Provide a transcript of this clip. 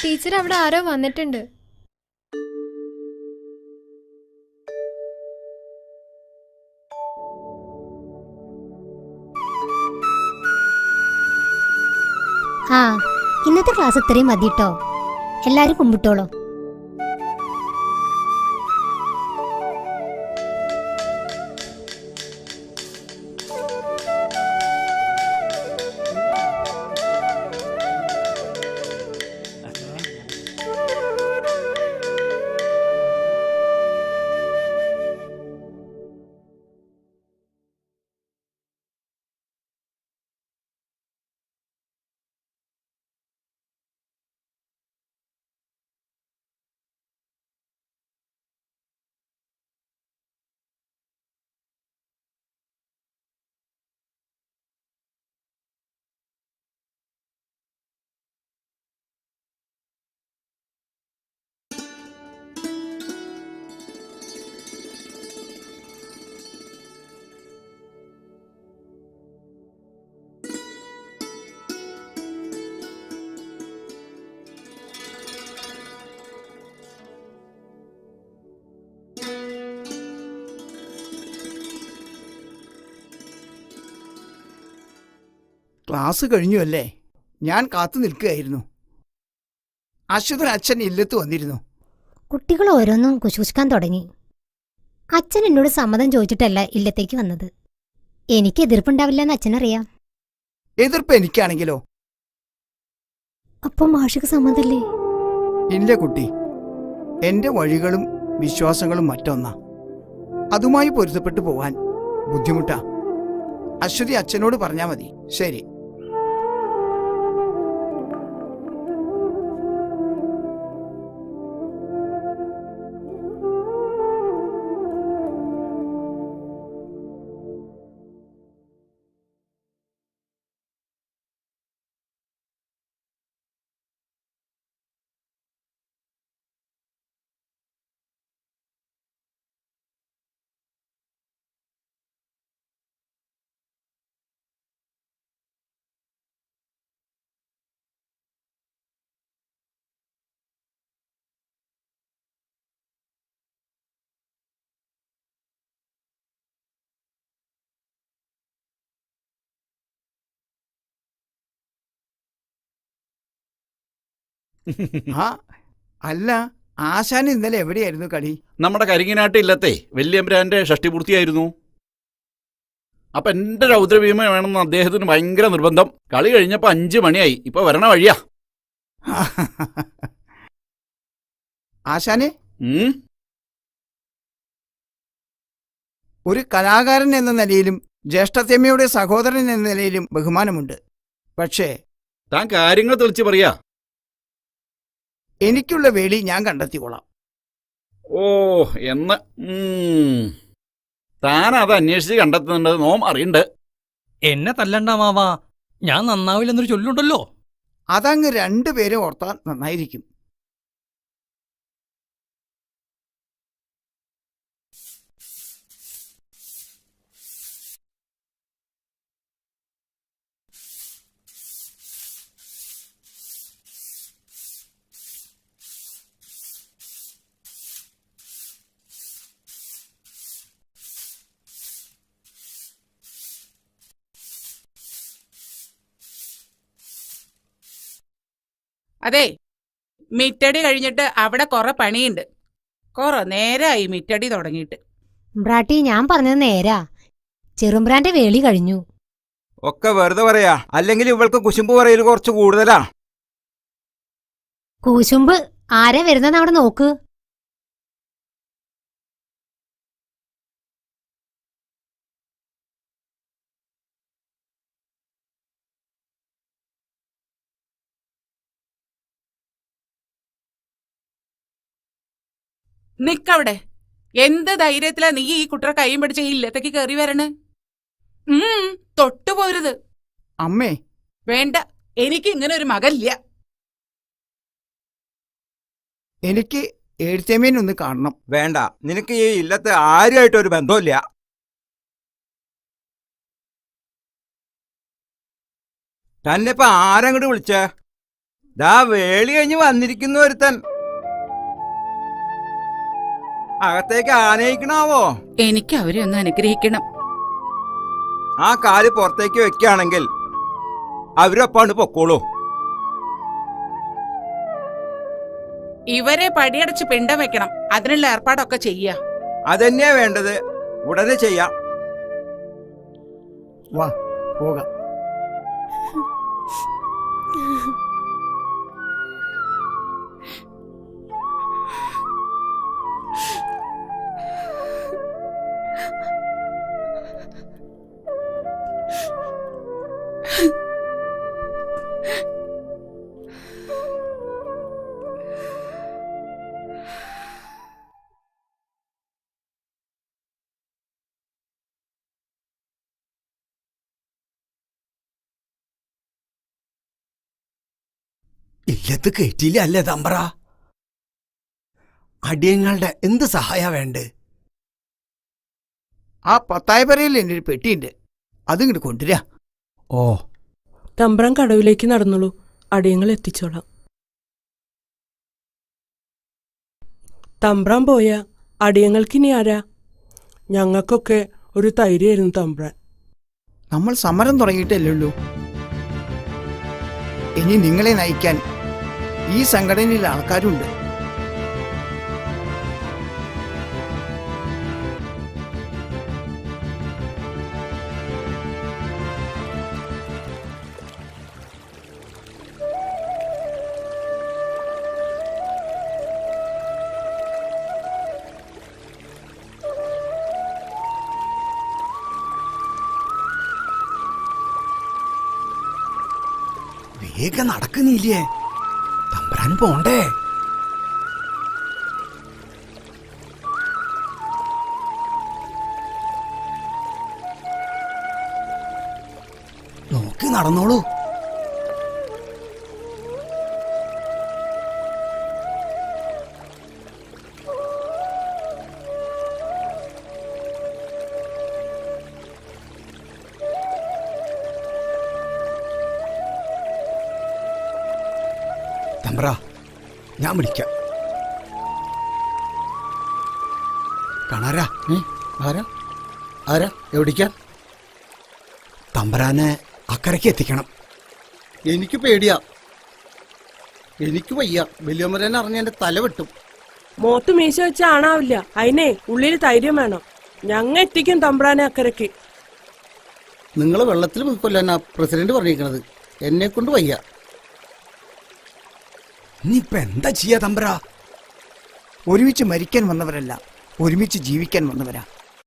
Teacher അവിടെ ആരോ വന്നിട്ടുണ്ട്. ആ, ഇന്നത്തെ ക്ലാസ് ഇത്രയും മതി കേട്ടോ. എല്ലാരും കുമ്പിട്ടോളൂ. ക്ലാസ് കഴിഞ്ഞു അല്ലേ? ഞാൻ കാത്തു നിൽക്കുകയായിരുന്നു. അശ്വതൻ അച്ഛൻ ഇല്ലത്ത് വന്നിരുന്നു. കുട്ടികൾ ഓരോന്നും കുശുകുശുക്കാൻ തുടങ്ങി. അച്ഛൻ എന്നോട് സമ്മതം ചോദിച്ചിട്ടല്ല ഇല്ലത്തേക്ക് വന്നത്. എനിക്ക് എതിർപ്പുണ്ടാവില്ലെന്ന് അച്ഛനറിയാം. എതിർപ്പ് എനിക്കാണെങ്കിലോ? അപ്പം മാഷിക്ക് സമ്മതല്ലേ? ഇല്ല കുട്ടി, എന്റെ വഴികളും വിശ്വാസങ്ങളും മറ്റൊന്നാ. അതുമായി പൊരുത്തപ്പെട്ടു പോവാൻ ബുദ്ധിമുട്ടാ. അശ്വതി അച്ഛനോട് പറഞ്ഞാ മതി. ശരി. ആ അല്ല, ആശാൻ ഇന്നലെ എവിടെയായിരുന്നു കളി? നമ്മുടെ കരിങ്ങിനാട്ട് ഇല്ലത്തെ വല്യമ്പ്രാന്റെ ഷഷ്ടിപൂർത്തിയായിരുന്നു. അപ്പൊ എന്റെ രൗദ്രഭീമ വേണമെന്ന് അദ്ദേഹത്തിന് ഭയങ്കര നിർബന്ധം. കളി കഴിഞ്ഞപ്പോ 5 മണിയായി. ഇപ്പൊ വരണ വഴിയാ. ആശാനെ, ഒരു കലാകാരൻ എന്ന നിലയിലും ജ്യേഷ്ഠത്തമ്മയുടെ സഹോദരൻ എന്ന നിലയിലും ബഹുമാനമുണ്ട്. പക്ഷേ താൻ കാര്യങ്ങൾ തെളിച്ച് പറയാ. എനിക്കുള്ള വേളി ഞാൻ കണ്ടെത്തിക്കോളാം. ഓ എന്ന് താൻ അത് അന്വേഷിച്ച് കണ്ടെത്തുന്നുണ്ട്. നോം അറിയണ്ട്. എന്നെ തല്ലണ്ട മാവാ, ഞാൻ നന്നാവില്ലെന്നൊരു ചൊല്ലുണ്ടല്ലോ. അതങ്ങ് രണ്ടുപേരെ ഓർത്താൻ നന്നായിരിക്കും. അതെ, മിറ്റടി കഴിഞ്ഞിട്ട് അവിടെ കുറെ പണിയുണ്ട്. കുറെ നേരമായി മിറ്റടി തുടങ്ങിയിട്ട്. ബ്രാട്ടി, ഞാൻ പറഞ്ഞത് നേരാ. ചെറുമ്പ്രാന്റെ വേളി കഴിഞ്ഞു. ഒക്കെ വെറുതെ പറയാ, അല്ലെങ്കിൽ ഇവൾക്ക് കുശുമ്പ് പറയൽ കുറച്ച് കൂടുതലാ. കൂശുമ്പ് ആരാ വരുന്നെന്ന് അവിടെ നോക്ക്. നിക്കവിടെ. എന്ത് ധൈര്യത്തിലാ നീ ഈ കുട്ടറെ കൈയും പിടിച്ച് ഈ ഇല്ലത്തേക്ക് കയറി വരണ്? തൊട്ടുപോരുത്. അമ്മേ, വേണ്ട, എനിക്ക് ഇങ്ങനെ ഒരു മകനില്ല. എനിക്ക് എഴുത്തേമേനൊന്ന് കാണണം. വേണ്ട, നിനക്ക് ഈ ഇല്ലത്തെ ആരുമായിട്ടൊരു ബന്ധമില്ല. തന്നെ ഇപ്പൊ ആരങ്ങോട്ട് വിളിച്ചേ? ദാ വേളി കഴിഞ്ഞ് വന്നിരിക്കുന്നു ഒരുത്തൻ. അകത്തേക്ക് ആനയിക്കണാവോ? എനിക്ക് അവരെ ഒന്ന് അനുഗ്രഹിക്കണം. ആ കാല് പുറത്തേക്ക് വെക്കുകയാണെങ്കിൽ അവരൊപ്പാണ്ട് പൊക്കോളൂ. ഇവരെ പടിയടച്ച് പിണ്ടം വെക്കണം. അതിനുള്ള ഏർപ്പാടൊക്കെ ചെയ്യാ. അതന്നെയാ വേണ്ടത്. ഉടനെ ചെയ്യാം. വാ പോകാം. ഇല്ലത്ത് കയറ്റിയില്ല അല്ലേ തമ്പ്ര? അടിയങ്ങളുടെ എന്ത് സഹായ വേണ്ടേ? ആ പത്തായപ്പരയിൽ എൻ്റെ ഒരു പെട്ടിയുണ്ട്, അതിങ്ങോട്ട് കൊണ്ടുവരാ. ഓ, തമ്പ്രാൻ കടവിലേക്ക് നടന്നോളൂ, അടിയങ്ങൾ എത്തിച്ചോളാം. തമ്പ്രാൻ പോയ അടിയങ്ങൾക്കിനി ആരാ? ഞങ്ങൾക്കൊക്കെ ഒരു തൈരായിരുന്നു തമ്പ്രാൻ. നമ്മൾ സമരം തുടങ്ങിയിട്ടല്ലേ ഉള്ളൂ. ഇനി നിങ്ങളെ നയിക്കാൻ ഈ സംഘടനയിൽ ആൾക്കാരുണ്ട്. വേഗം നടക്കുന്നില്ലേ? തമ്പ്രാൻ പോണ്ടേ? നോക്കി നടന്നോളൂ. തമ്പ്ര, ഞാൻ വിളിക്കാം. കാണാരാ? ആരാ ആരാ എവിടേക്കാ? തമ്പ്രാനെ അക്കരയ്ക്ക് എത്തിക്കണം. എനിക്ക് പേടിയാ, എനിക്ക് വയ്യ. വലിയമ്മരനെ അറിഞ്ഞ എന്റെ തല വെട്ടും. മോത്ത് മീശ വെച്ച ആണാവില്ല, അതിനെ ഉള്ളിൽ ധൈര്യം വേണം. ഞങ്ങ എത്തിക്കും തമ്പ്രാനെ അക്കരയ്ക്ക്. നിങ്ങൾ വെള്ളത്തിൽ കൊല്ലാനാ പ്രസിഡന്റ് പറഞ്ഞിരിക്കണത്. എന്നെ കൊണ്ട് വയ്യ. ഇനിയിപ്പൊ എന്താ ചെയ്യാ തമ്പ്ര? ഒരുമിച്ച് മരിക്കാൻ വന്നവരല്ല, ഒരുമിച്ച് ജീവിക്കാൻ വന്നവരാ.